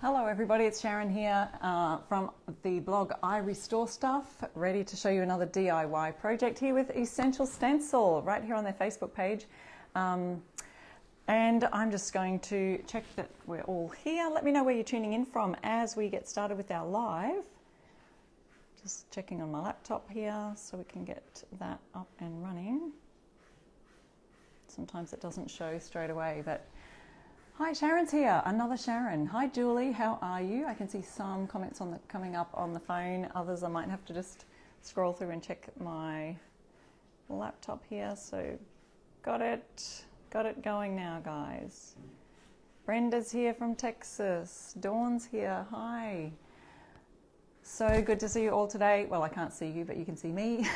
Hello everybody, it's Sharon here from the blog I Restore Stuff, ready to show you another DIY project here with Essential Stencil, right here on their Facebook page. And I'm just going to check that we're all here. Let me know where you're tuning in from as we get started with our live. Just checking on my laptop here so we can get that up and running. Sometimes it doesn't show straight away, but hi, Sharon's here, another Sharon. Hi, Julie, how are you? I can see some comments coming up on the phone. Others I might have to just scroll through and check my laptop here. So got it going now, guys. Brenda's here from Texas. Dawn's here, hi. So good to see you all today. Well, I can't see you, but you can see me.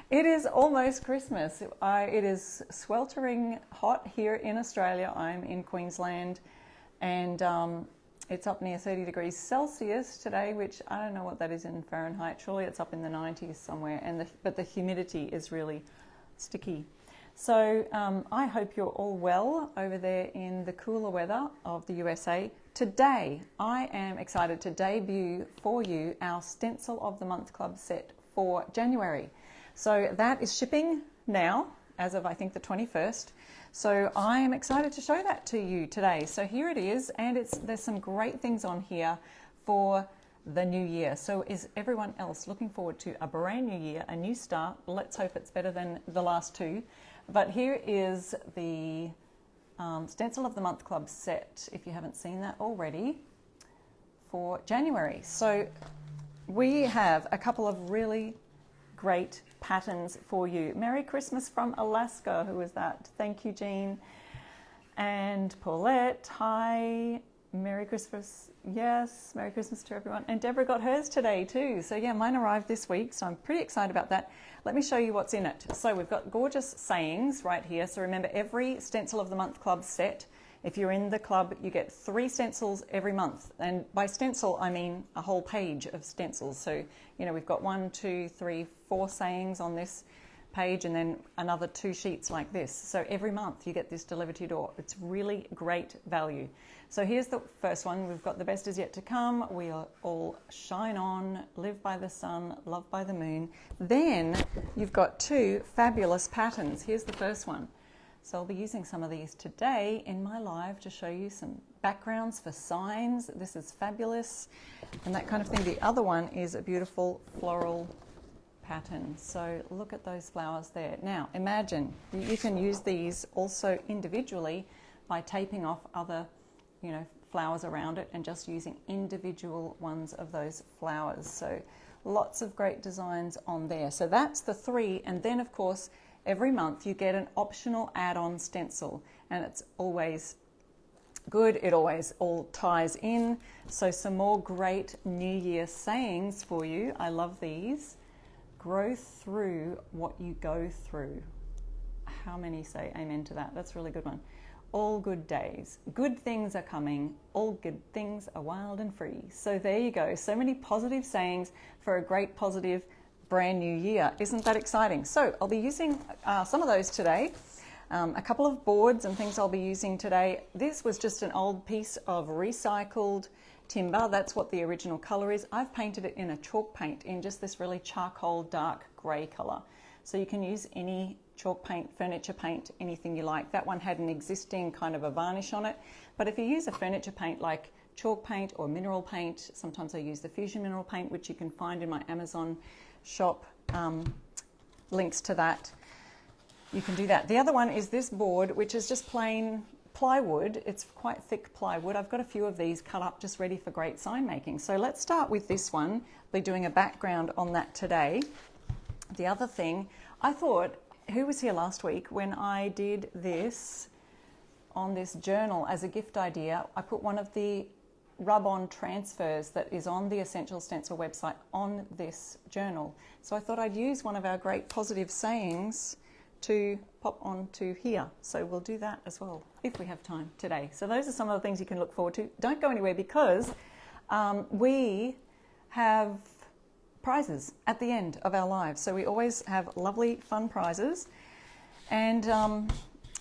It is almost Christmas. It is sweltering hot here in Australia. I'm in Queensland and it's up near 30 degrees Celsius today, which I don't know what that is in Fahrenheit. Surely it's up in the 90s somewhere, but the humidity is really sticky. So I hope you're all well over there in the cooler weather of the USA. Today, I am excited to debut for you our Stencil of the Month Club set for January. So that is shipping now, as of I think the 21st. So I am excited to show that to you today. So here it is, and there's some great things on here for the new year. So is everyone else looking forward to a brand new year, a new start? Let's hope it's better than the last two. But here is the Stencil of the Month Club set, if you haven't seen that already, for January. So we have a couple of really great patterns for you. Merry Christmas from Alaska. Who is that? Thank you, Jean. And Paulette, hi. Merry Christmas. Yes, Merry Christmas to everyone. And Deborah got hers today too. So yeah, mine arrived this week, so I'm pretty excited about that. Let me show you what's in it. So we've got gorgeous sayings right here. So remember, every Stencil of the Month Club set, if you're in the club, you get 3 stencils every month. And by stencil, I mean a whole page of stencils. So, you know, we've got 1, 2, 3, 4 sayings on this page and then another 2 sheets like this. So every month you get this delivered to your door. It's really great value. So here's the first one. We've got the best is yet to come. We are all shine on, live by the sun, love by the moon. Then you've got 2 fabulous patterns. Here's the first one. So I'll be using some of these today in my live to show you some backgrounds for signs. This is fabulous and that kind of thing. The other one is a beautiful floral pattern. So look at those flowers there. Now imagine you can use these also individually by taping off other, you know, flowers around it and just using individual ones of those flowers. So lots of great designs on there. So that's the 3, and then of course every month you get an optional add-on stencil, and it's always good. It always all ties in. So some more great New Year sayings for you. I love these. Grow through what you go through. How many say amen to that? That's a really good one. All good days. Good things are coming. All good things are wild and free. So there you go. So many positive sayings for a great positive brand new year. Isn't that exciting? So I'll be using some of those today. A couple of boards and things I'll be using today. This was just an old piece of recycled timber. That's what the original color is. I've painted it in a chalk paint in just this really charcoal dark gray color. So you can use any chalk paint, furniture paint, anything you like. That one had an existing kind of a varnish on it. But if you use a furniture paint like chalk paint or mineral paint, sometimes I use the fusion mineral paint, which you can find in my Amazon shop, links to that. You can do that. The other one is this board, which is just plain plywood. It's quite thick plywood. I've got a few of these cut up just ready for great sign making. So let's start with this one. I'll be doing a background on that today. The other thing, I thought, who was here last week when I did this on this journal as a gift idea? I put one of the rub-on transfers that is on the Essential Stencil website on this journal. So I thought I'd use one of our great positive sayings to pop onto here. So we'll do that as well if we have time today. So those are some of the things you can look forward to. Don't go anywhere because we have prizes at the end of our lives. So we always have lovely fun prizes, and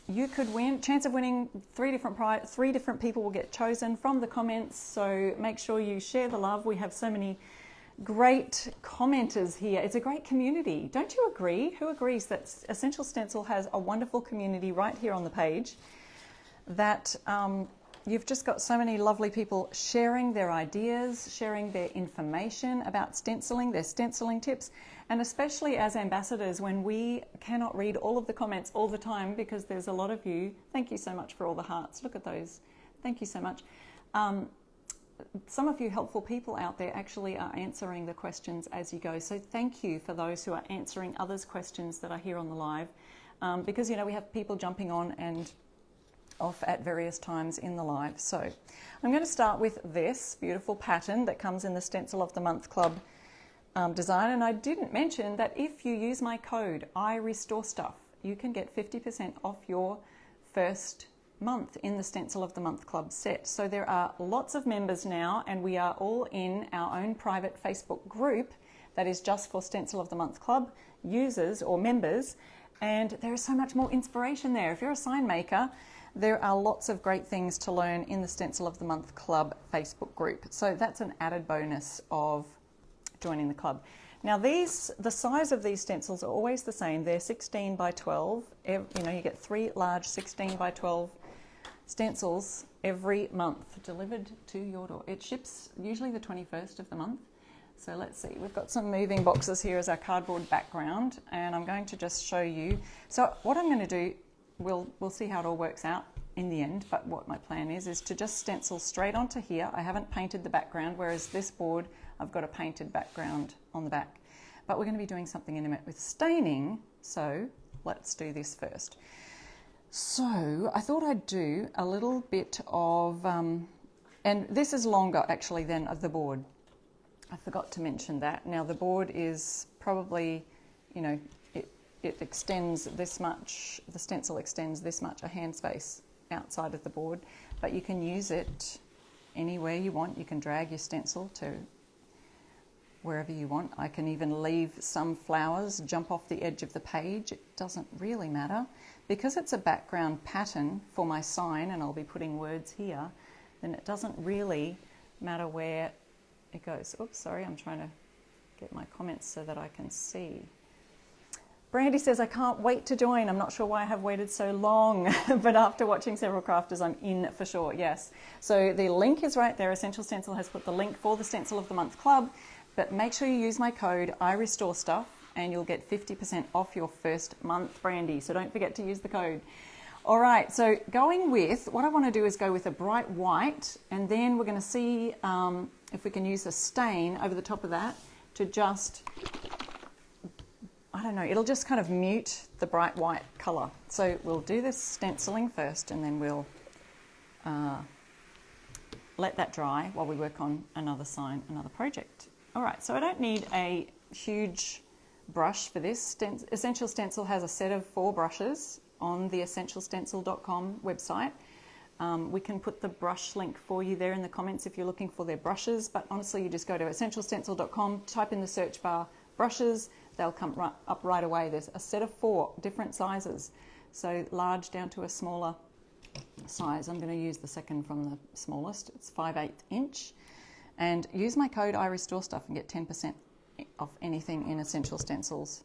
you could win, chance of winning three different people will get chosen from the comments. So make sure you share the love. We have so many great commenters here. It's a great community. Don't you agree? Who agrees that Essential Stencil has a wonderful community right here on the page? That you've just got so many lovely people sharing their ideas, sharing their information about stenciling, their stenciling tips, and especially as ambassadors when we cannot read all of the comments all the time because there's a lot of you. Thank you so much for all the hearts. Look at those. Thank you so much. Some of you helpful people out there actually are answering the questions as you go. So thank you for those who are answering others' questions that are here on the live. Because, you know, we have people jumping on and off at various times in the live. So I'm going to start with this beautiful pattern that comes in the Stencil of the Month Club design. And I didn't mention that if you use my code, I Restore Stuff, you can get 50% off your first month in the Stencil of the Month Club set. So there are lots of members now, and we are all in our own private Facebook group that is just for Stencil of the Month Club users or members. And there is so much more inspiration there. If you're a sign maker, there are lots of great things to learn in the Stencil of the Month Club Facebook group. So that's an added bonus of joining the club. Now the size of these stencils are always the same. They're 16 by 12. You know, you get 3 large 16 by 12 stencils every month delivered to your door. It ships usually the 21st of the month. So let's see, we've got some moving boxes here as our cardboard background, and I'm going to just show you. So what I'm going to do, we'll see how it all works out in the end, but what my plan is to just stencil straight onto here. I haven't painted the background, whereas this board, I've got a painted background on the back. But we're going to be doing something intimate with staining, so let's do this first. So I thought I'd do a little bit of, and this is longer actually than the board. I forgot to mention that. Now the board is probably, you know, it extends this much, the stencil extends this much, a hand space outside of the board, but you can use it anywhere you want. You can drag your stencil to wherever you want. I can even leave some flowers jump off the edge of the page. It doesn't really matter. Because it's a background pattern for my sign, and I'll be putting words here, then it doesn't really matter where it goes. Oops, sorry, I'm trying to get my comments so that I can see. Brandy says, I can't wait to join. I'm not sure why I have waited so long, but after watching several crafters, I'm in for sure, yes. So the link is right there. Essential Stencil has put the link for the Stencil of the Month Club, but make sure you use my code, I Restore Stuff, and you'll get 50% off your first month, Brandy. So don't forget to use the code. All right, so going with, what I want to do is go with a bright white, and then we're going to see if we can use a stain over the top of that to just, I don't know, it'll just kind of mute the bright white color. So we'll do this stenciling first, and then we'll let that dry while we work on another sign, another project. All right, so I don't need a huge brush for this. Essential Stencil has a set of 4 brushes on the essentialstencil.com website. We can put the brush link for you there in the comments if you're looking for their brushes, but honestly you just go to essentialstencil.com, type in the search bar brushes, they'll come up right away. There's a set of 4 different sizes, so large down to a smaller size. I'm going to use the second from the smallest. It's 5/8 inch, and use my code I Restore Stuff and get 10% off anything in Essential Stencil's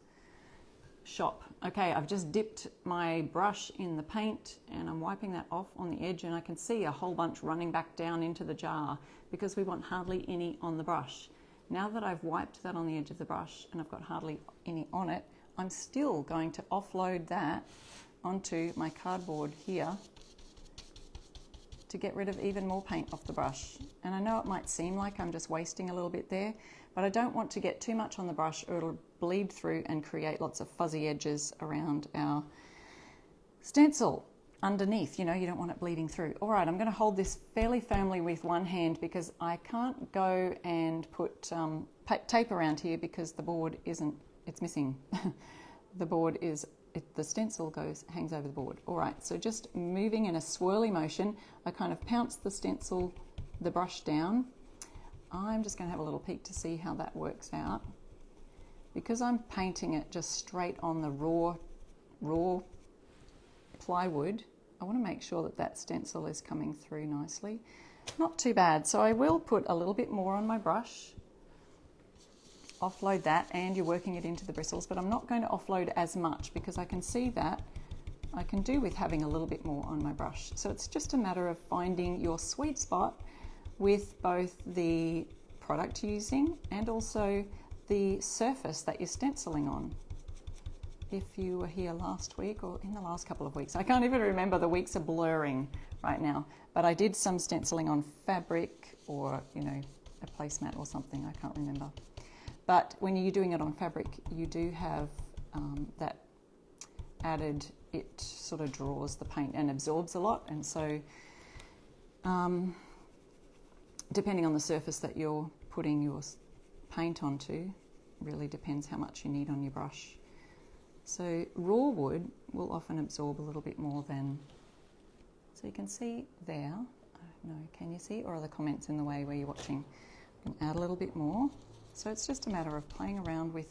shop. Okay, I've just dipped my brush in the paint and I'm wiping that off on the edge, and I can see a whole bunch running back down into the jar because we want hardly any on the brush. Now that I've wiped that on the edge of the brush and I've got hardly any on it, I'm still going to offload that onto my cardboard here to get rid of even more paint off the brush. And I know it might seem like I'm just wasting a little bit there, but I don't want to get too much on the brush or it'll bleed through and create lots of fuzzy edges around our stencil underneath. You know, you don't want it bleeding through. All right, I'm going to hold this fairly firmly with one hand because I can't go and put tape around here because the board isn't, it's missing. The board is, the stencil hangs over the board. All right, so just moving in a swirly motion, I kind of pounce the stencil, the brush down. I'm just going to have a little peek to see how that works out. Because I'm painting it just straight on the raw plywood, I want to make sure that that stencil is coming through nicely. Not too bad. So I will put a little bit more on my brush, offload that, and you're working it into the bristles, but I'm not going to offload as much because I can see that I can do with having a little bit more on my brush. So it's just a matter of finding your sweet spot with both the product you're using and also the surface that you're stenciling on. If you were here last week or in the last couple of weeks, I can't even remember, the weeks are blurring right now, but I did some stenciling on fabric or, you know, a placemat or something, I can't remember. But when you're doing it on fabric, you do have that added, it sort of draws the paint and absorbs a lot, and so depending on the surface that you're putting your paint onto, really depends how much you need on your brush. So raw wood will often absorb a little bit more than, so you can see there, no, can you see, or are the comments in the way where you're watching? You can add a little bit more. So it's just a matter of playing around with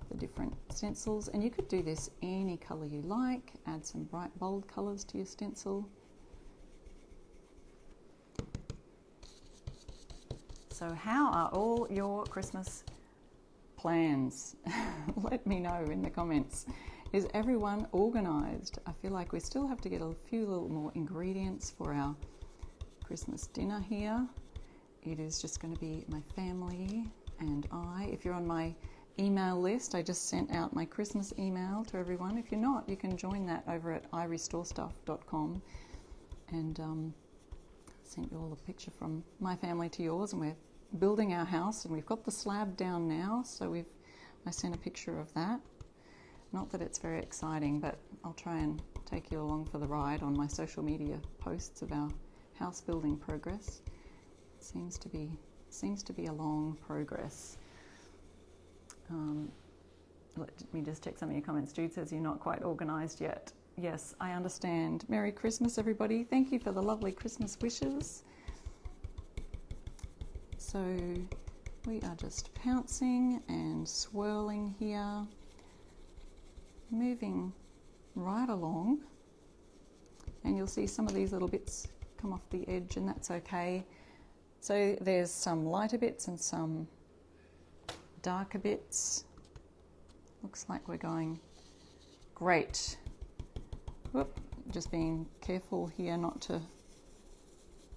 the different stencils, and you could do this any colour you like, add some bright bold colours to your stencil. So how are all your Christmas plans? Let me know in the comments. Is everyone organised? I feel like we still have to get a few little more ingredients for our Christmas dinner here. It is just going to be my family and I. If you're on my email list, I just sent out my Christmas email to everyone. If you're not, you can join that over at irestorestuff.com, and sent you all a picture from my family to yours, and we're building our house and we've got the slab down now, so I sent a picture of that. Not that it's very exciting, but I'll try and take you along for the ride on my social media posts of our house building progress. It seems to be a long progress. Let me just check some of your comments. Jude says you're not quite organised yet. Yes, I understand. Merry Christmas, everybody. Thank you for the lovely Christmas wishes. So we are just pouncing and swirling here, moving right along, and you'll see some of these little bits come off the edge, and that's okay. So there's some lighter bits and some darker bits. Looks like we're going great. Whoop, just being careful here not to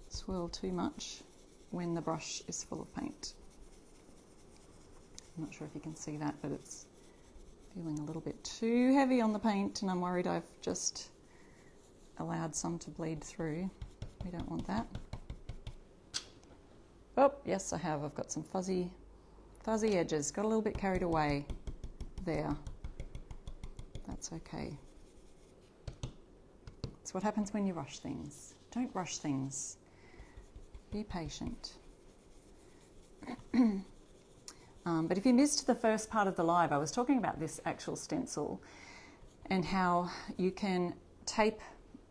swirl too much when the brush is full of paint. I'm not sure if you can see that, but it's feeling a little bit too heavy on the paint, and I'm worried I've just allowed some to bleed through. We don't want that. Oh, yes, I have. I've got some fuzzy edges. Got a little bit carried away there. That's okay. It's what happens when you rush things. Don't rush things. Be patient. But if you missed the first part of the live, I was talking about this actual stencil and how you can tape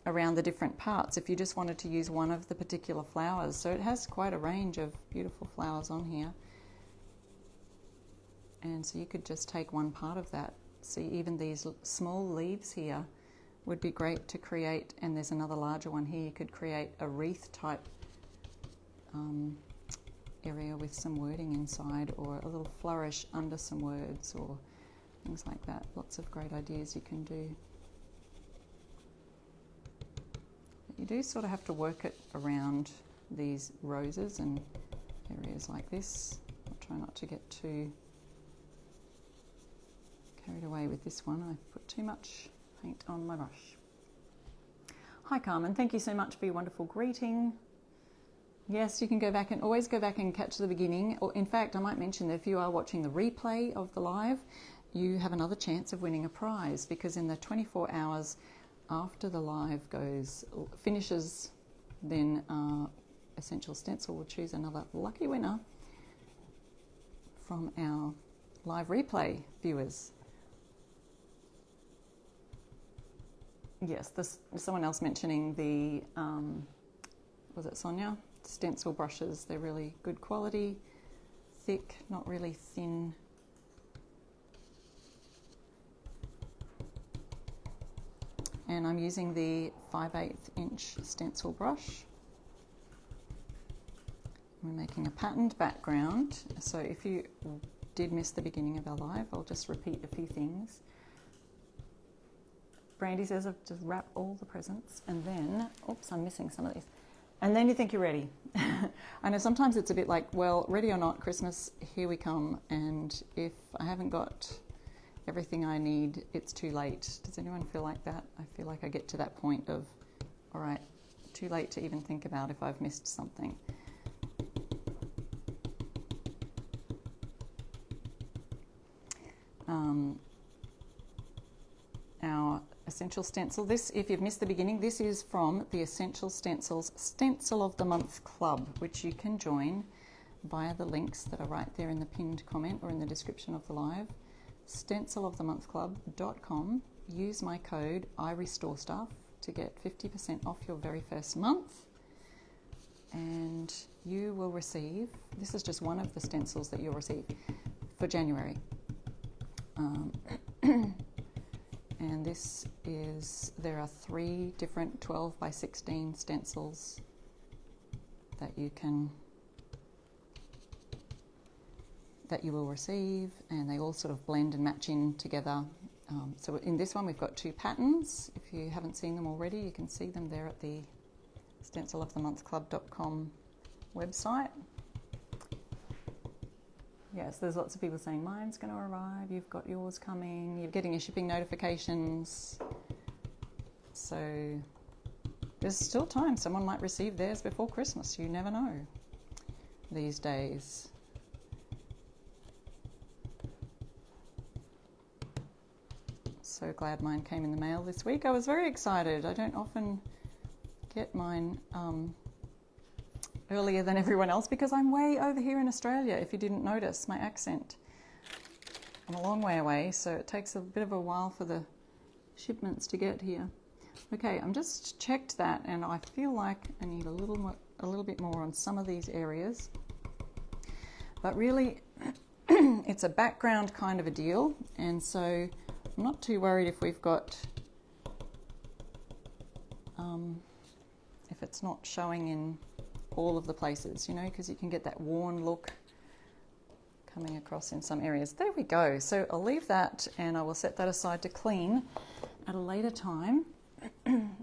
around the different parts if you just wanted to use one of the particular flowers. So it has quite a range of beautiful flowers on here. And so you could just take one part of that. See, even these small leaves here would be great to create, and there's another larger one here. You could create a wreath type area with some wording inside, or a little flourish under some words, or things like that. Lots of great ideas you can do. But you do sort of have to work it around these roses and areas like this. I'll try not to get too carried away with this one. I put too much paint on my brush. Hi Carmen, thank you so much for your wonderful greeting. Yes, you can go back and always go back and catch the beginning. Or in fact, I might mention that if you are watching the replay of the live, you have another chance of winning a prize, because in the 24 hours after the live finishes, then Essential Stencil will choose another lucky winner from our live replay viewers. Yes, someone else mentioning the, was it Sonia? Stencil brushes. They're really good quality, thick, not really thin. and I'm using the 5/8 inch stencil brush. We're making a patterned background, so if you did miss the beginning of our live, I'll just repeat a few things. Brandy says I've just wrapped all the presents, and then, oops, I'm missing some of these. And then you think you're ready. I know sometimes it's a bit like, well, ready or not, Christmas, here we come. And if I haven't got everything I need, it's too late. Does anyone feel like that? I feel like I get to that point of, all right, too late to even think about if I've missed something. Our Essential Stencil. This, if you've missed the beginning, this is from the Essential Stencils Stencil of the Month Club, which you can join via the links that are right there in the pinned comment or in the description of the live. stencilofthemonthclub.com. Use my code IRestoreStuff to get 50% off your very first month, and you will receive, this is just one of the stencils that you'll receive for January. And this is, there are 3 different 12 by 16 stencils that you will receive, and they all sort of blend and match in together. So in this one we've got 2 patterns. If you haven't seen them already, you can see them there at the stencilofthemonthclub.com website. Yes, there's lots of people saying mine's going to arrive, you've got yours coming, you're getting your shipping notifications. So there's still time. Someone might receive theirs before Christmas. You never know these days. So glad mine came in the mail this week. I was very excited. I don't often get mine earlier than everyone else because I'm way over here in Australia, if you didn't notice my accent. I'm a long way away, so it takes a bit of a while for the shipments to get here. Okay, I'm just checked that, and I feel like I need a little bit more on some of these areas. But really, it's a background kind of a deal, and so I'm not too worried if we've got, if it's not showing in all of the places, you know, because you can get that worn look coming across in some areas. There we go. So I'll leave that, and I will set that aside to clean at a later time.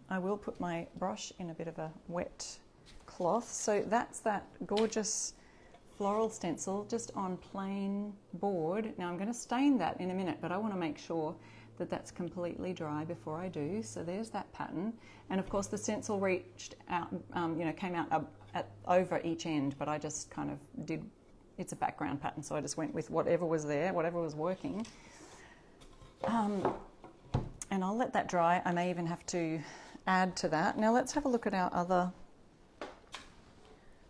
I will put my brush in a bit of a wet cloth. So that's that gorgeous floral stencil just on plain board. Now I'm going to stain that in a minute, but I want to make sure that that's completely dry before I do. So there's that pattern, and of course the stencil reached out, came out over each end, but I just kind of did, it's a background pattern, so I just went with whatever was there, whatever was working. And I'll let that dry. I may even have to add to that. Now let's have a look at our other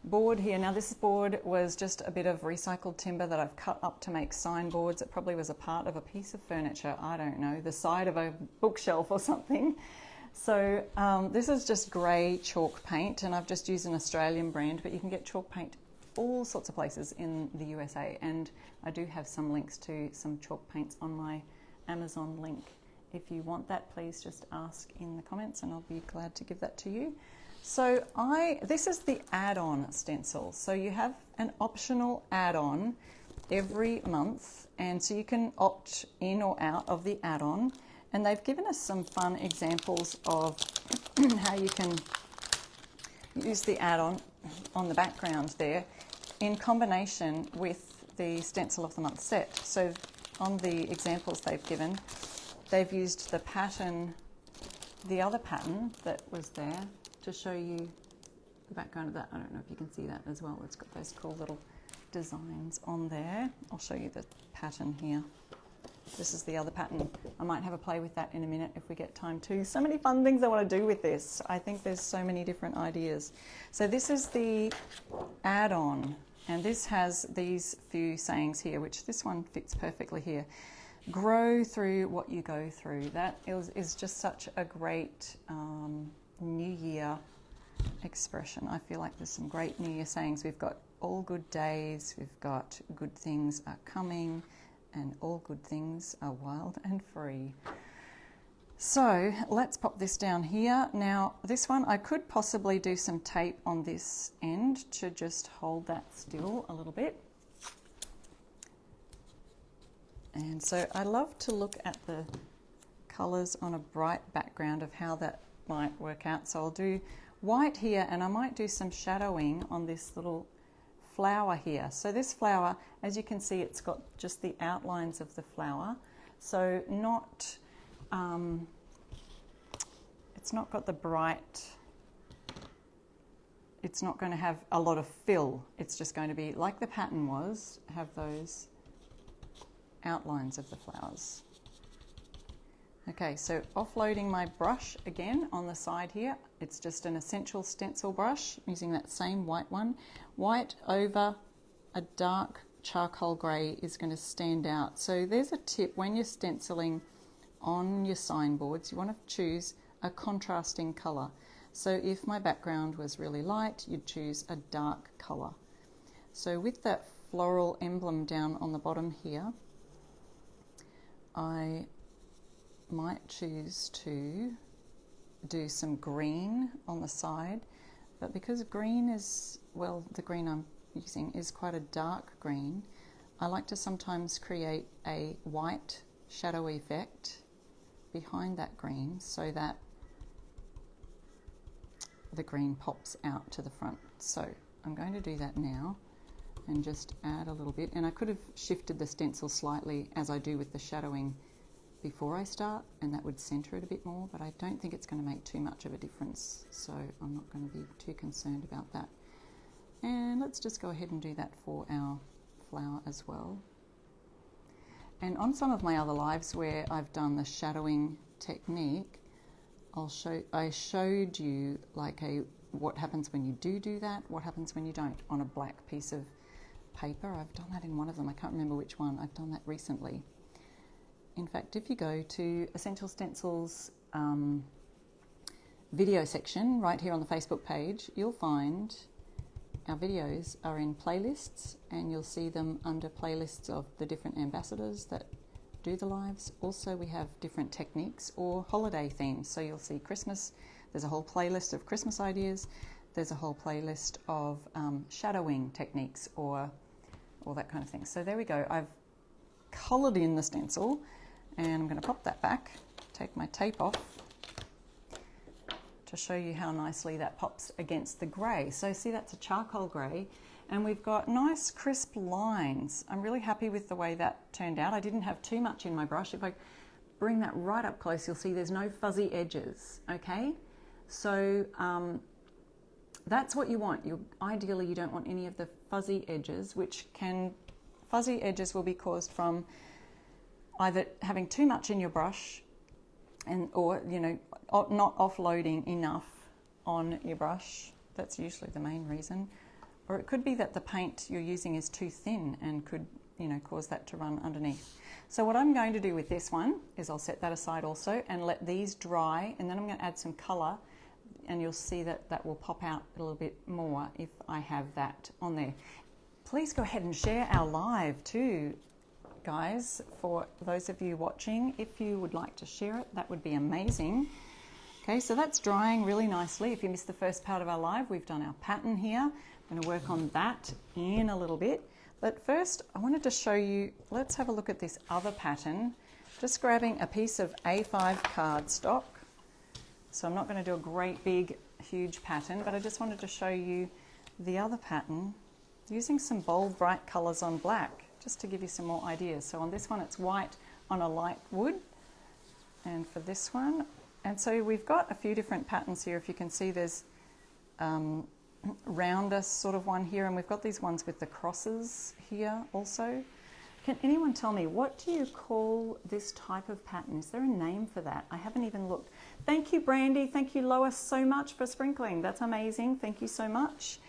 board here. Now this board was just a bit of recycled timber that I've cut up to make signboards. It probably was a part of a piece of furniture, I don't know, the side of a bookshelf or something. So this is just grey chalk paint, and I've just used an Australian brand, but you can get chalk paint all sorts of places in the USA, and I do have some links to some chalk paints on my Amazon link. If you want that, please just ask in the comments and I'll be glad to give that to you. So this is the add-on stencil. So you have an optional add-on every month, and so you can opt in or out of the add-on. And they've given us some fun examples of how you can use the add-on on the background there in combination with the Stencil of the Month set. So on the examples they've given, they've used the pattern, the other pattern that was there, to show you the background of that. I don't know if you can see that as well. It's got those cool little designs on there. I'll show you the pattern here. This is the other pattern. I might have a play with that in a minute if we get time to. So many fun things I want to do with this. I think there's so many different ideas. So this is the add-on, and this has these few sayings here, which this one fits perfectly here. Grow through what you go through. That is just such a great New Year expression. I feel like there's some great New Year sayings. We've got all good days, we've got good things are coming, and all good things are wild and free. So let's pop this down here. Now this one, I could possibly do some tape on this end to just hold that still a little bit. And so I love to look at the colours on a bright background of how that might work out. So I'll do white here, and I might do some shadowing on this little flower here. So this flower, as you can see, it's got just the outlines of the flower. So not, it's not got the bright, it's not going to have a lot of fill. It's just going to be like the pattern was, have those outlines of the flowers. Okay, so offloading my brush again on the side here. It's just an essential stencil brush using that same white one. White over a dark charcoal grey is going to stand out. So there's a tip when you're stenciling on your signboards, you want to choose a contrasting colour. So if my background was really light, you'd choose a dark colour. So with that floral emblem down on the bottom here, I might choose to do some green on the side, but because green is, well, the green I'm using is quite a dark green, I like to sometimes create a white shadowy effect behind that green so that the green pops out to the front. So I'm going to do that now and just add a little bit, and I could have shifted the stencil slightly as I do with the shadowing before I start, and that would centre it a bit more, but I don't think it's going to make too much of a difference, so I'm not going to be too concerned about that. And let's just go ahead and do that for our flower as well. And on some of my other lives where I've done the shadowing technique, I showed you like what happens when you do that, what happens when you don't on a black piece of paper. I've done that in one of them, I can't remember which one. I've done that recently. In fact, if you go to Essential Stencils video section right here on the Facebook page, you'll find our videos are in playlists, and you'll see them under playlists of the different ambassadors that do the lives. Also, we have different techniques or holiday themes. So you'll see Christmas, there's a whole playlist of Christmas ideas. There's a whole playlist of shadowing techniques or all that kind of thing. So there we go. I've coloured in the stencil, and I'm going to pop that back, take my tape off to show you how nicely that pops against the grey. So see, that's a charcoal grey, and we've got nice crisp lines. I'm really happy with the way that turned out. I didn't have too much in my brush. If I bring that right up close, you'll see there's no fuzzy edges, okay? So that's what you want. Ideally, you don't want any of the fuzzy edges, fuzzy edges will be caused from either having too much in your brush or not offloading enough on your brush. That's usually the main reason. Or it could be that the paint you're using is too thin and could cause that to run underneath. So what I'm going to do with this one is I'll set that aside also and let these dry, and then I'm going to add some colour, and you'll see that that will pop out a little bit more if I have that on there. Please go ahead and share our live too, guys. For those of you watching, if you would like to share it, that would be amazing. Okay, so that's drying really nicely. If you missed the first part of our live, we've done our pattern here. I'm going to work on that in a little bit. But first, I wanted to show you, let's have a look at this other pattern. Just grabbing a piece of A5 cardstock. So I'm not going to do a great big, huge pattern, but I just wanted to show you the other pattern using some bold, bright colours on black, just to give you some more ideas. So on this one, it's white on a light wood. And for this one, and so we've got a few different patterns here. If you can see, there's rounder sort of one here, and we've got these ones with the crosses here also. Can anyone tell me, what do you call this type of pattern? Is there a name for that? I haven't even looked. Thank you, Brandy. Thank you, Lois, so much for sprinkling. That's amazing. Thank you so much.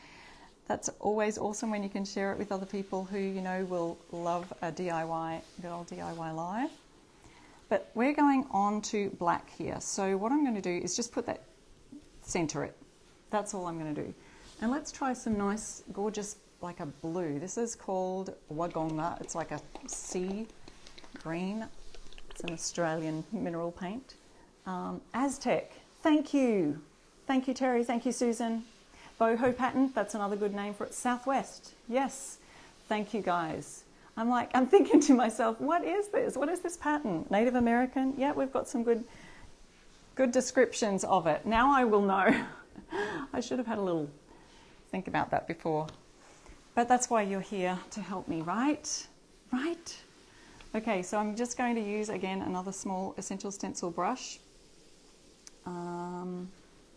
That's always awesome when you can share it with other people who, will love a DIY, good old DIY live. But we're going on to black here. So what I'm going to do is just put that, center it. That's all I'm going to do. And let's try some nice, gorgeous, like a blue. This is called Wagonga. It's like a sea green. It's an Australian mineral paint. Aztec, thank you. Thank you, Terry. Thank you, Susan. Boho pattern, that's another good name for it. Southwest, yes. Thank you, guys. I'm thinking to myself, what is this? What is this pattern? Native American? Yeah, we've got some good descriptions of it. Now I will know. I should have had a little think about that before. But that's why you're here, to help me, right? Right? Okay, so I'm just going to use, again, another small Essential Stencil brush.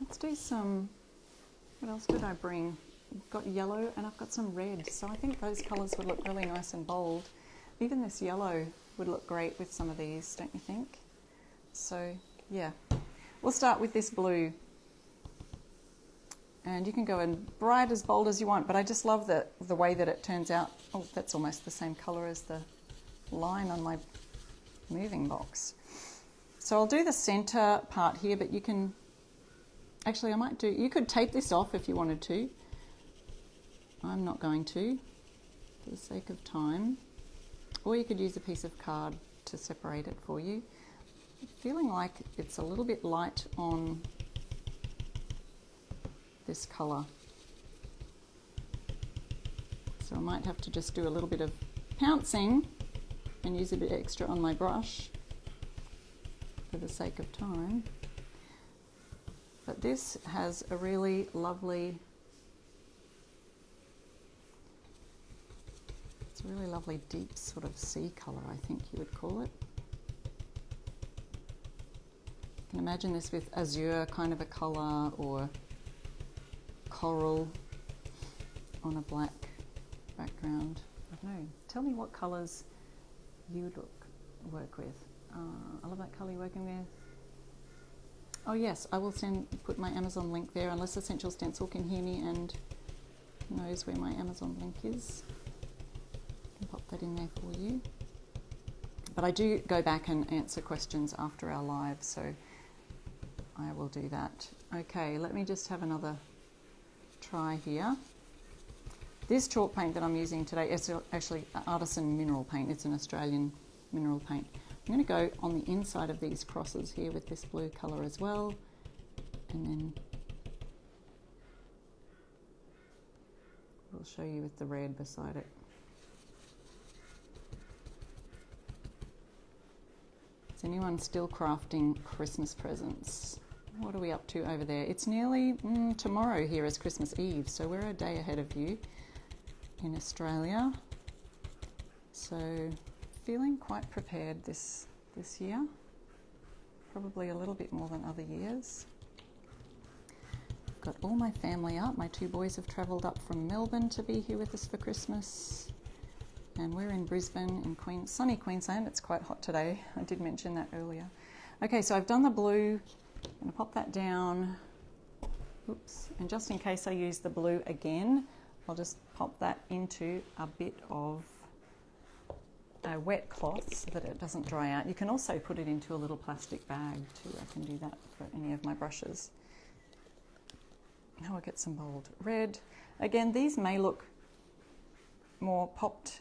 Let's do some, what else did I bring? I've got yellow and I've got some red, so I think those colours would look really nice and bold. Even this yellow would look great with some of these, don't you think? So, yeah. We'll start with this blue. And you can go in bright as bold as you want, but I just love the way that it turns out. Oh, that's almost the same colour as the line on my moving box. So I'll do the centre part here, but you can, actually you could tape this off if you wanted to. I'm not going to, for the sake of time. Or you could use a piece of card to separate it for you. I'm feeling like it's a little bit light on this colour. So I might have to just do a little bit of pouncing and use a bit extra on my brush for the sake of time. But this has a really lovely, it's a really lovely deep sort of sea colour, I think you would call it. You can imagine this with azure kind of a colour, or coral on a black background. I don't know. Tell me what colours you would work with. I love that colour you're working with. Oh yes, I will put my Amazon link there, unless Essential Stencil can hear me and knows where my Amazon link is. I can pop that in there for you. But I do go back and answer questions after our live, so I will do that. Okay, let me just have another try here. This chalk paint that I'm using today is actually artisan mineral paint. It's an Australian mineral paint. I'm going to go on the inside of these crosses here with this blue colour as well, and then we'll show you with the red beside it. Is anyone still crafting Christmas presents? What are we up to over there? It's nearly tomorrow here is Christmas Eve, so we're a day ahead of you in Australia. So feeling quite prepared this year, probably a little bit more than other years. I've got all my family up. My two boys have travelled up from Melbourne to be here with us for Christmas, and we're in Brisbane in sunny Queensland. It's quite hot today. I did mention that earlier. Okay, so I've done the blue. I'm going to pop that down. Oops. And just in case I use the blue again, I'll just pop that into a bit of a wet cloth so that it doesn't dry out. You can also put it into a little plastic bag too. I can do that for any of my brushes. Now I'll get some bold red. Again, these may look more popped.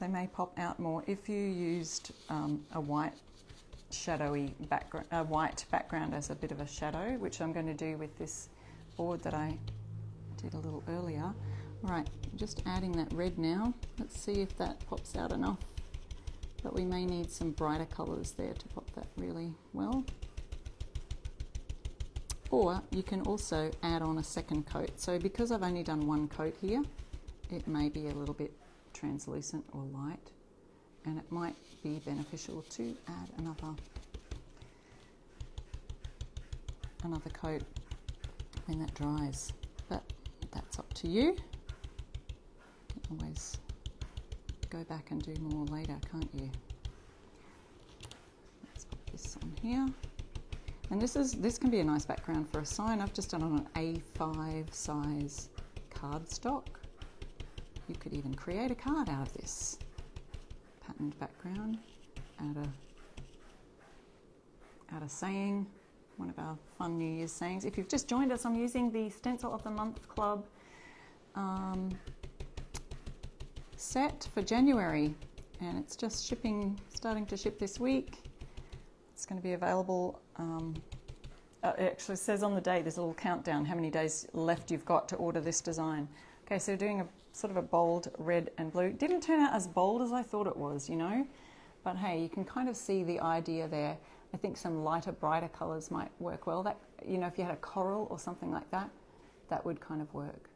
They may pop out more if you used a white shadowy background, a white background as a bit of a shadow, which I'm going to do with this board that I did a little earlier. Right, just adding that red now. Let's see if that pops out enough. But we may need some brighter colours there to pop that really well. Or you can also add on a second coat. So because I've only done one coat here, it may be a little bit translucent or light, and it might be beneficial to add another coat when that dries. But that's up to you. You can always go back and do more later, can't you? Let's put this on here. And this can be a nice background for a sign. I've just done on an A5 size cardstock. You could even create a card out of this patterned background, add a saying, one of our fun New Year's sayings. If you've just joined us, I'm using the Stencil of the Month Club set for January. and it's just shipping, starting to ship this week. It's going to be available, it actually says on the day, there's a little countdown how many days left you've got to order this design. Okay, so doing a sort of a bold red and blue. Didn't turn out as bold as I thought it was, you know, but hey, you can kind of see the idea there. I think some lighter, brighter colours might work well. That, you know, if you had a coral or something like that, that would kind of work.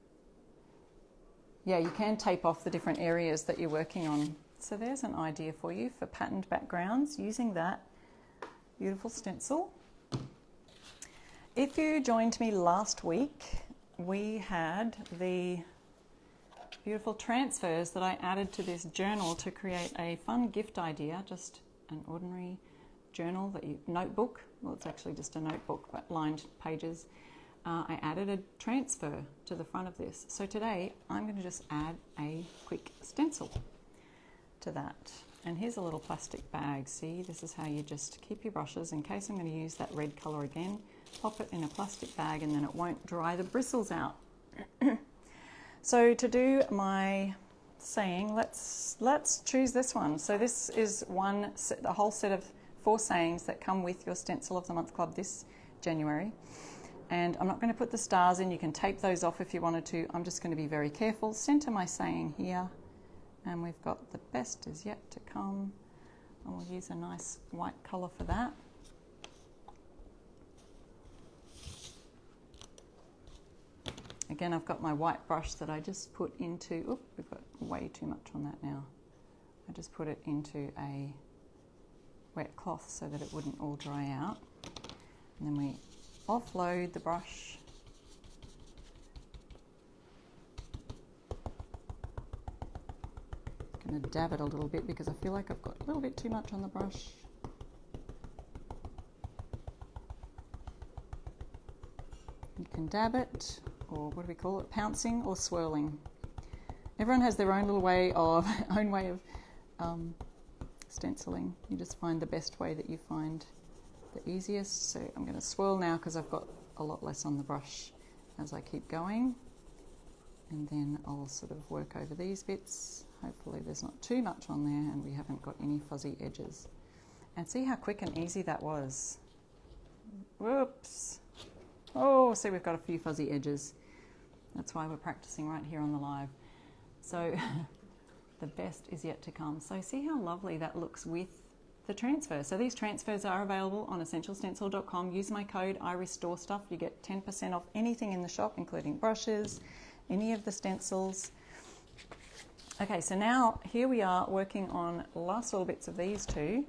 Yeah, you can tape off the different areas that you're working on. So there's an idea for you for patterned backgrounds using that beautiful stencil. If you joined me last week, we had the beautiful transfers that I added to this journal to create a fun gift idea, just an ordinary journal, notebook. Well, it's actually just a notebook, but lined pages. I added a transfer to the front of this. So today I'm going to just add a quick stencil to that. And here's a little plastic bag. See, this is how you just keep your brushes in case I'm going to use that red colour again. Pop it in a plastic bag and then it won't dry the bristles out. So to do my saying, let's choose this one. So this is a whole set of 4 sayings that come with your Stencil of the Month Club this January. And I'm not going to put the stars in. You can tape those off if you wanted to. I'm just going to be very careful. Center my saying here. And we've got the best is yet to come. And we'll use a nice white colour for that. Again, I've got my white brush that I just put into, oop, we've got way too much on that now. I just put it into a wet cloth so that it wouldn't all dry out. And then we offload the brush. I'm going to dab it a little bit because I feel like I've got a little bit too much on the brush. You can dab it, or what do we call it, pouncing or swirling. Everyone has their own little way of, stenciling. You just find the best way that you find the easiest. So I'm going to swirl now because I've got a lot less on the brush as I keep going. And then I'll sort of work over these bits. Hopefully there's not too much on there and we haven't got any fuzzy edges. And see how quick and easy that was. Whoops. Oh, see, we've got a few fuzzy edges. That's why we're practicing right here on the live. So the best is yet to come. So see how lovely that looks with the transfer. So these transfers are available on essentialstencil.com. Use my code IRESTORESTUFF. You get 10% off anything in the shop, including brushes, any of the stencils. Okay, so now here we are working on last little bits of these two.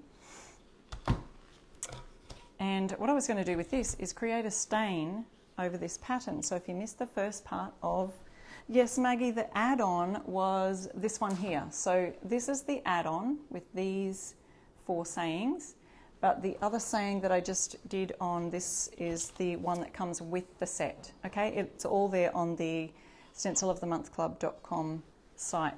And what I was going to do with this is create a stain over this pattern. So if you missed the first part of, yes, Maggie, the add-on was this one here. So this is the add-on with these 4 sayings, but the other saying that I just did on this is the one that comes with the set. Okay, it's all there on the stencilofthemonthclub.com site.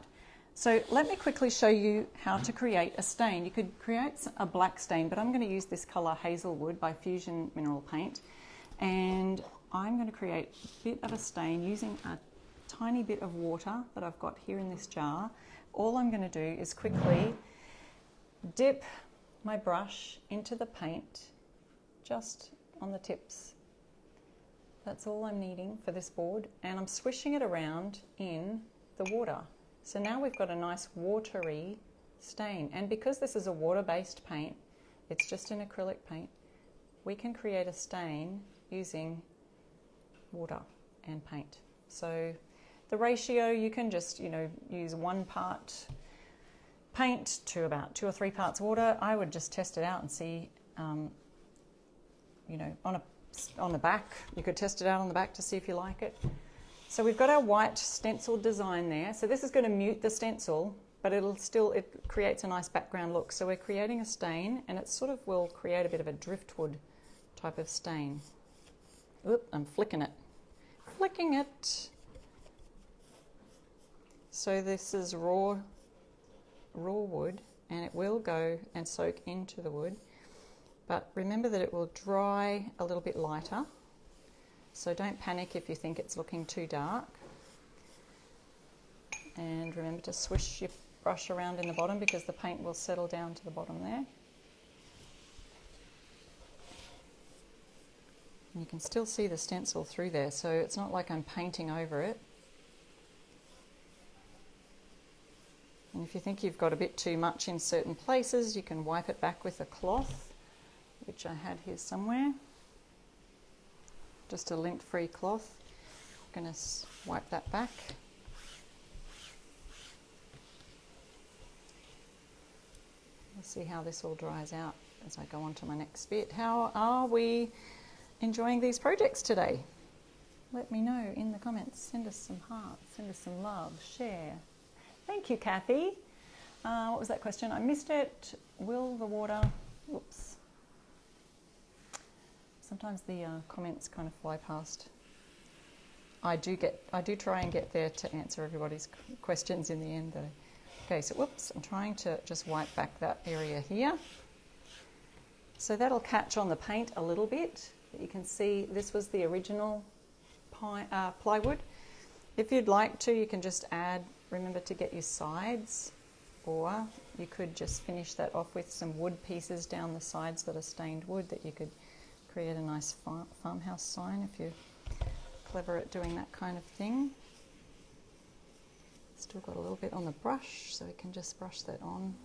So let me quickly show you how to create a stain. You could create a black stain, but I'm going to use this colour Hazelwood by Fusion Mineral Paint. And I'm going to create a bit of a stain using a tiny bit of water that I've got here in this jar. All I'm going to do is quickly dip my brush into the paint just on the tips. That's all I'm needing for this board. And I'm swishing it around in the water. So now we've got a nice watery stain. And because this is a water-based paint, it's just an acrylic paint, we can create a stain using water and paint. So the ratio, you can just, use 1 part paint to about 2 or 3 parts water. I would just test it out and see, on the back, you could test it out on the back to see if you like it. So we've got our white stencil design there. So this is going to mute the stencil, but it creates a nice background look. So we're creating a stain, and it sort of will create a bit of a driftwood type of stain. Oop, I'm flicking it. So this is raw wood, and it will go and soak into the wood. But remember that it will dry a little bit lighter. So don't panic if you think it's looking too dark. And remember to swish your brush around in the bottom because the paint will settle down to the bottom there. And you can still see the stencil through there, so it's not like I'm painting over it. And if you think you've got a bit too much in certain places, you can wipe it back with a cloth, which I had here somewhere. Just a lint-free cloth. I'm going to wipe that back. We'll see how this all dries out as I go on to my next bit. How are we enjoying these projects today? Let me know in the comments. Send us some hearts, send us some love, share. Thank you, Kathy. What was that question? I missed it. Will the water... Whoops. Sometimes the comments kind of fly past. I do try and get there to answer everybody's questions in the end though. Okay, so whoops, I'm trying to just wipe back that area here. So that'll catch on the paint a little bit. But you can see this was the original plywood. If you'd like to, you can just add, remember to get your sides, or you could just finish that off with some wood pieces down the sides that are stained wood that you could create a nice farmhouse sign if you're clever at doing that kind of thing. Still got a little bit on the brush, so we can just brush that on.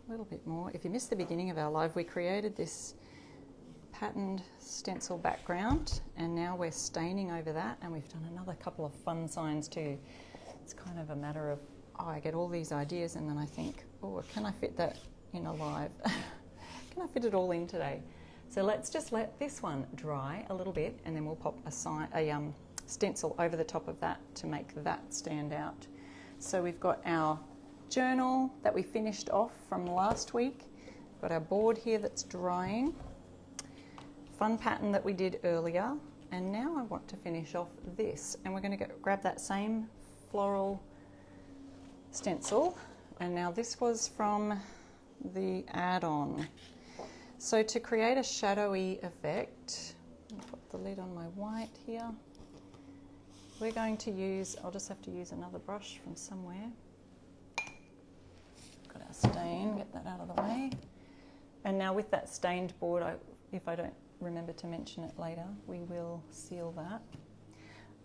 A little bit more. If you missed the beginning of our live, we created this patterned stencil background, and now we're staining over that, and we've done another couple of fun signs too. It's kind of a matter of, I get all these ideas and then I think, oh, can I fit that in a live? Can I fit it all in today? So let's just let this one dry a little bit, and then we'll pop a stencil over the top of that to make that stand out. So we've got our journal that we finished off from last week. We've got our board here that's drying. Fun pattern that we did earlier. And now I want to finish off this. And we're going to grab that same floral stencil. And now this was from the add-on. So to create a shadowy effect, I'll put the lid on my white here. We're going to use, I'll just have to use another brush from somewhere. Got our stain, get that out of the way. And now with that stained board, if I don't remember to mention it later, we will seal that.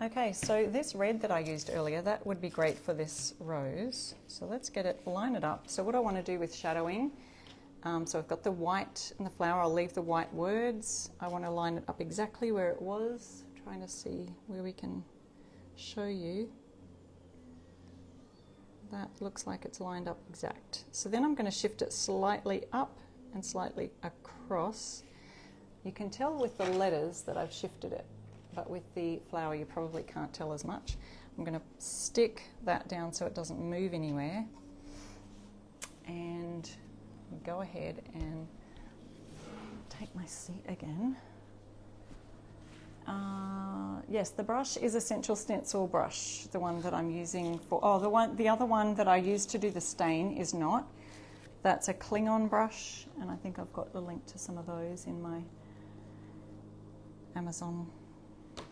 Okay, so this red that I used earlier, that would be great for this rose. So let's line it up. So what I want to do with shadowing, so I've got the white and the flower. I'll leave the white words. I want to line it up exactly where it was, trying to see where we can show you. That looks like it's lined up exact. So then I'm going to shift it slightly up and slightly across. You can tell with the letters that I've shifted it, but with the flower you probably can't tell as much. I'm going to stick that down so it doesn't move anywhere, and go ahead and take my seat again. Yes, the brush is Essential Stencil brush, the one that I'm using for, the other one that I used to do the stain is not. That's a Klingon brush, and I think I've got the link to some of those in my Amazon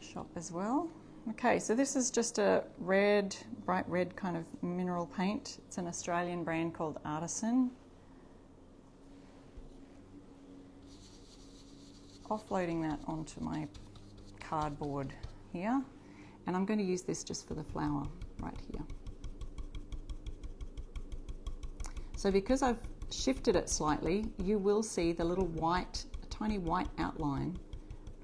shop as well. Okay, so this is just a red, bright red kind of mineral paint. It's an Australian brand called Artisan. Offloading that onto my cardboard here, and I'm going to use this just for the flower right here. So because I've shifted it slightly, you will see the little white, a tiny white outline.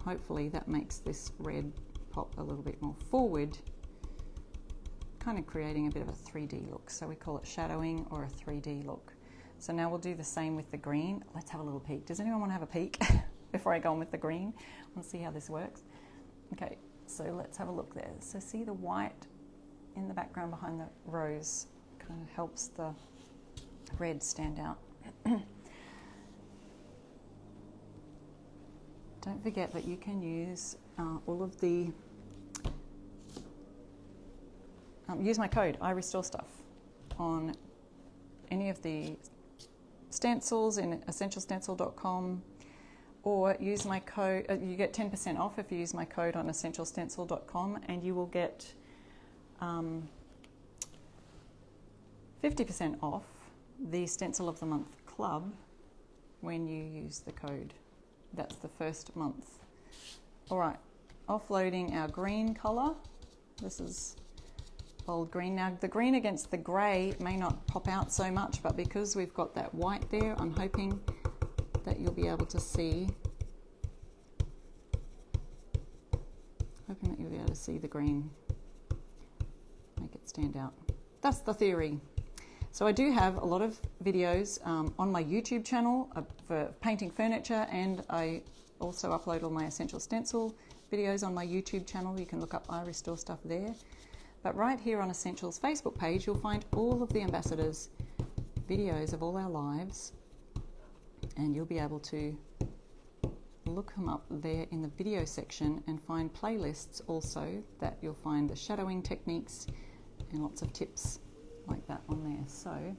Hopefully that makes this red pop a little bit more forward, kind of creating a bit of a 3D look. So we call it shadowing or a 3D look. So now we'll do the same with the green. Let's have a little peek. Does anyone want to have a peek before I go on with the green? I want to see how this works. Okay, so let's have a look there. So see the white in the background behind the rose kind of helps the red stand out. Don't forget that you can use all of the, use my code, I Restore Stuff, on any of the stencils in essentialstencil.com, or use my code. You get 10% off if you use my code on essentialstencil.com, and you will get 50% off the Stencil of the Month Club when you use the code. That's the first month. All right, offloading our green color. This is bold green. Now the green against the grey may not pop out so much, but because we've got that white there, I'm hoping that you'll be able to see. Hoping that you'll be able to see the green. Make it stand out. That's the theory. So I do have a lot of videos on my YouTube channel for painting furniture, and I also upload all my Essential Stencil videos on my YouTube channel. You can look up I Restore stuff there. But right here on Essential's Facebook page, you'll find all of the ambassadors' videos of all our lives, and you'll be able to look them up there in the video section and find playlists also that you'll find the shadowing techniques and lots of tips like that on there. So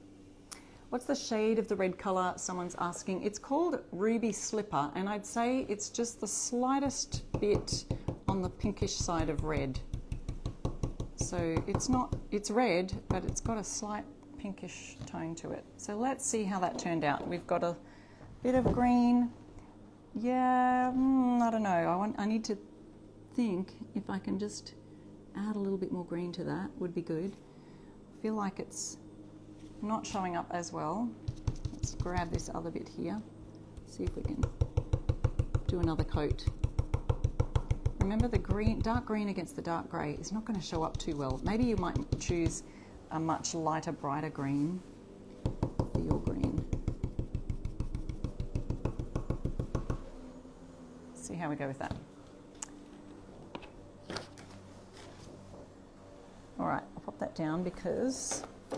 what's the shade of the red color? Someone's asking. It's called Ruby Slipper, and I'd say it's just the slightest bit on the pinkish side of red. So it's red, but it's got a slight pinkish tone to it. So let's see how that turned out. We've got a bit of green. Yeah, I don't know. I need to think if I can just add a little bit more green to that would be good. I feel like it's not showing up as well. Let's grab this other bit here. See if we can do another coat. Remember, the green, dark green against the dark grey is not going to show up too well. Maybe you might choose a much lighter, brighter green for your green. See how we go with that. All right, I'll pop that down because I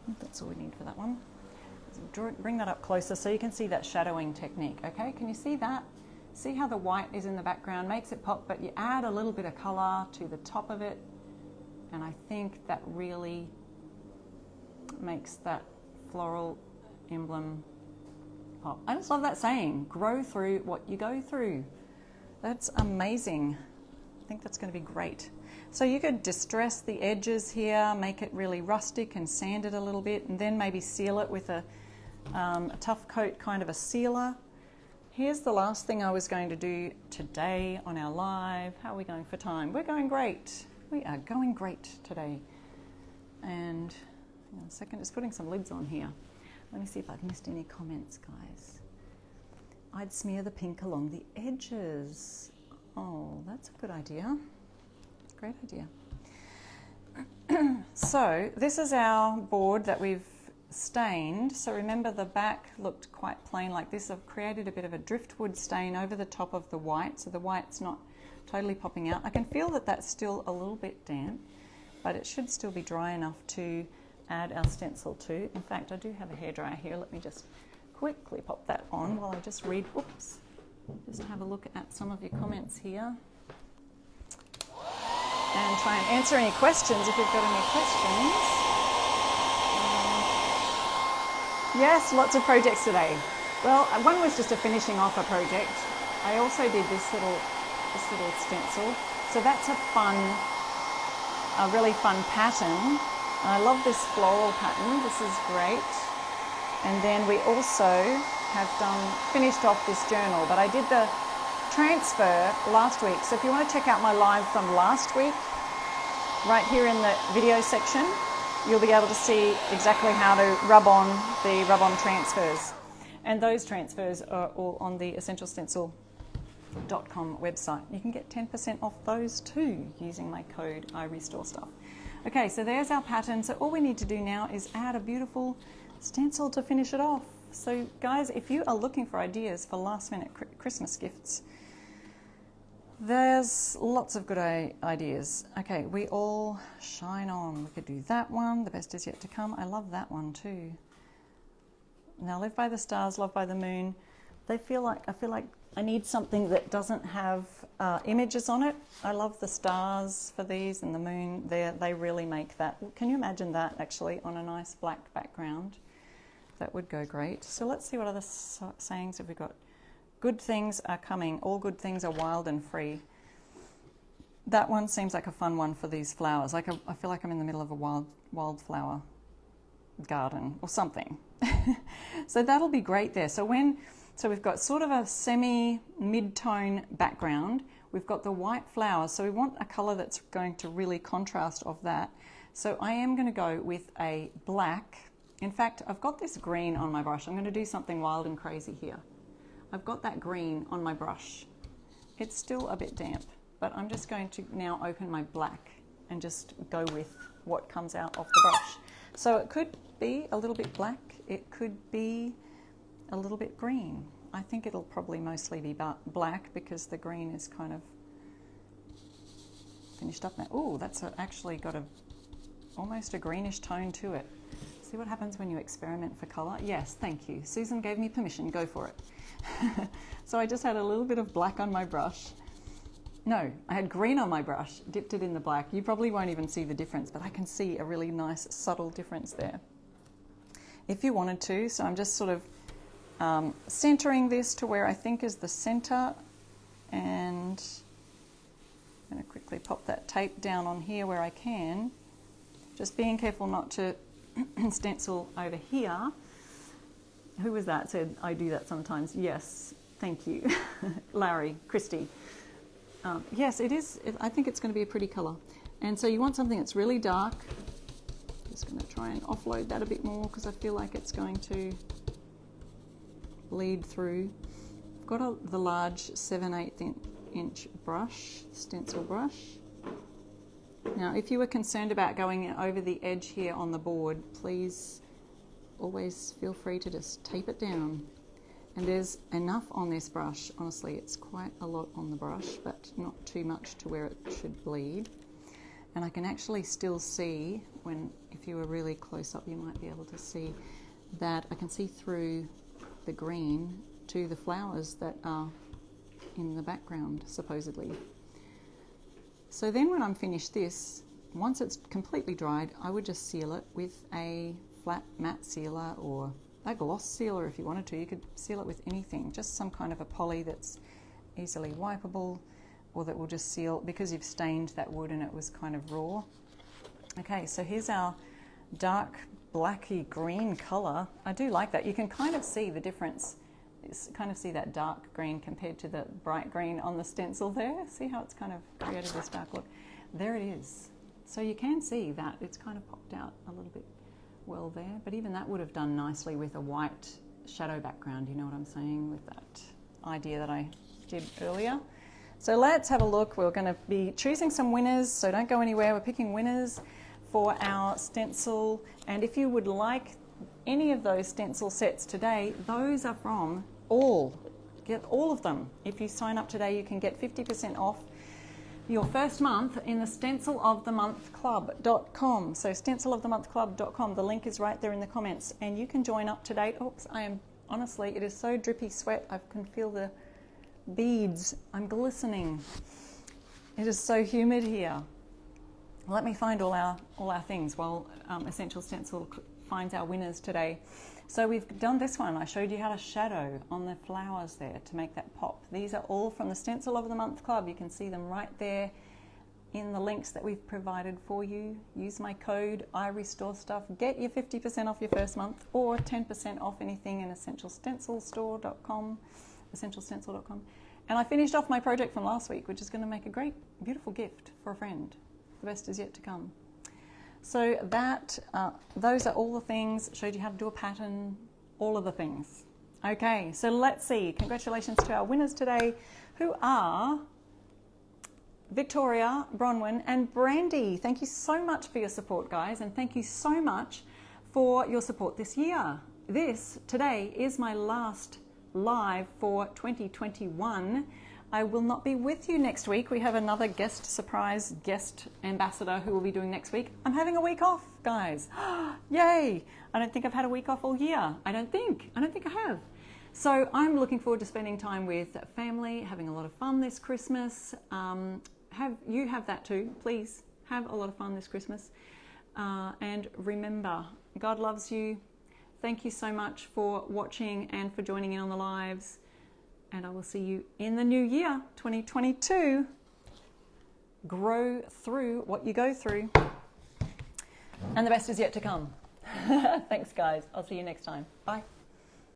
think that's all we need for that one. So bring that up closer so you can see that shadowing technique, okay? Can you see that? See how the white is in the background, makes it pop, but you add a little bit of color to the top of it, and I think that really makes that floral emblem pop. I just love that saying, grow through what you go through. That's amazing. I think that's going to be great. So you could distress the edges here, make it really rustic and sand it a little bit, and then maybe seal it with a tough coat kind of a sealer. Here's the last thing I was going to do today on our live. How are we going for time? We're going great. We are going great today. And hang on a second, just putting some lids on here. Let me see if I've missed any comments, guys. I'd smear the pink along the edges. Oh, that's a good idea. Great idea. So this is our board that we've stained. So remember, the back looked quite plain like this. I've created a bit of a driftwood stain over the top of the white, so the white's not totally popping out. I can feel that that's still a little bit damp, but it should still be dry enough to add our stencil to. In fact, I do have a hairdryer here. Let me just quickly pop that on while I just read, oops, just have a look at some of your comments here and try and answer any questions if you've got any questions. Yes, lots of projects today. Well, one was just a finishing off a project. I also did this little stencil. So that's a really fun pattern. I love this floral pattern. This is great. And then we also have finished off this journal, but I did the transfer last week. So if you want to check out my live from last week, right here in the video section, you'll be able to see exactly how to rub on the rub-on transfers. And those transfers are all on the essentialstencil.com website. You can get 10% off those too using my code I Restore Stuff. Okay, so there's our pattern. So all we need to do now is add a beautiful stencil to finish it off. So guys, if you are looking for ideas for last minute Christmas gifts, there's lots of good ideas. Okay, we all shine on. We could do that one. The best is yet to come. I love that one too. Now, live by the stars, love by the moon. I feel like I need something that doesn't have images on it. I love the stars for these and the moon. They really make that. Can you imagine that actually on a nice black background? that would go great. So let's see what other sayings have we got. Good things are coming. All good things are wild and free. That one seems like a fun one for these flowers. Like I feel like I'm in the middle of a wildflower garden or something. So that'll be great there. So we've got sort of a semi mid-tone background. We've got the white flowers. So we want a color that's going to really contrast of that. So I am going to go with a black. In fact, I've got this green on my brush. I'm going to do something wild and crazy here. I've got that green on my brush. It's still a bit damp, but I'm just going to now open my black and just go with what comes out of the brush. So it could be a little bit black. It could be a little bit green. I think it'll probably mostly be black because the green is kind of finished up now. Oh, that's actually got almost a greenish tone to it. See what happens when you experiment for color? Yes, thank you. Susan gave me permission, go for it. So I just had a little bit of black on my brush. No, I had green on my brush, dipped it in the black. You probably won't even see the difference, but I can see a really nice subtle difference there. If you wanted to, so I'm just sort of centering this to where I think is the center, and I'm going to quickly pop that tape down on here where I can. Just being careful not to stencil over here. Who was that said I do that sometimes? Yes, thank you. Larry, Christy. Yes, it is. I think it's going to be a pretty color. And so you want something that's really dark. Just going to try and offload that a bit more because I feel like it's going to bleed through. I've got the large 7/8 inch brush, stencil brush. Now, if you were concerned about going over the edge here on the board, please always feel free to just tape it down. And there's enough on this brush. Honestly, it's quite a lot on the brush, but not too much to where it should bleed. And I can actually still see if you were really close up, you might be able to see that I can see through the green to the flowers that are in the background, supposedly. So then when I'm finished this, once it's completely dried, I would just seal it with a flat matte sealer or a gloss sealer if you wanted to. You could seal it with anything, just some kind of a poly that's easily wipeable or that will just seal because you've stained that wood and it was kind of raw. Okay, so here's our dark blacky green color. I do like that. You can kind of see the difference. You kind of see that dark green compared to the bright green on the stencil there. See how it's kind of created this dark look? There it is. So you can see that it's kind of popped out a little bit well there, but even that would have done nicely with a white shadow background, you know what I'm saying, with that idea that I did earlier. So let's have a look. We're going to be choosing some winners, so don't go anywhere. We're picking winners for our stencil, and if you would like any of those stencil sets today, those are from get all of them. If you sign up today, you can get 50% off your first month in the stencilofthemonthclub.com. So stencilofthemonthclub.com, the link is right there in the comments, and you can join up to date. Oops, honestly, it is so drippy sweat. I can feel the beads. I'm glistening. It is so humid here. Let me find all our things while Essential Stencil finds our winners today. So we've done this one. I showed you how to shadow on the flowers there to make that pop. These are all from the Stencil of the Month Club. You can see them right there in the links that we've provided for you. Use my code IRestoreStuff. Get your 50% off your first month or 10% off anything in essentialstencilstore.com, essentialstencil.com. And I finished off my project from last week, which is going to make a great, beautiful gift for a friend. The best is yet to come. So those are all the things. Showed you how to do a pattern, all of the things. Okay, so let's see. Congratulations to our winners today, who are Victoria, Bronwyn, and Brandy. Thank you so much for your support, guys, and thank you so much for your support this year. Today is my last live for 2021. I will not be with you next week. We have another surprise guest ambassador who will be doing next week. I'm having a week off, guys. Yay! I don't think I've had a week off all year. I don't think I have. So I'm looking forward to spending time with family, having a lot of fun this Christmas. You have that too. Please have a lot of fun this Christmas. And remember, God loves you. Thank you so much for watching and for joining in on the lives. And I will see you in the new year, 2022. Grow through what you go through. And the best is yet to come. Thanks, guys. I'll see you next time. Bye.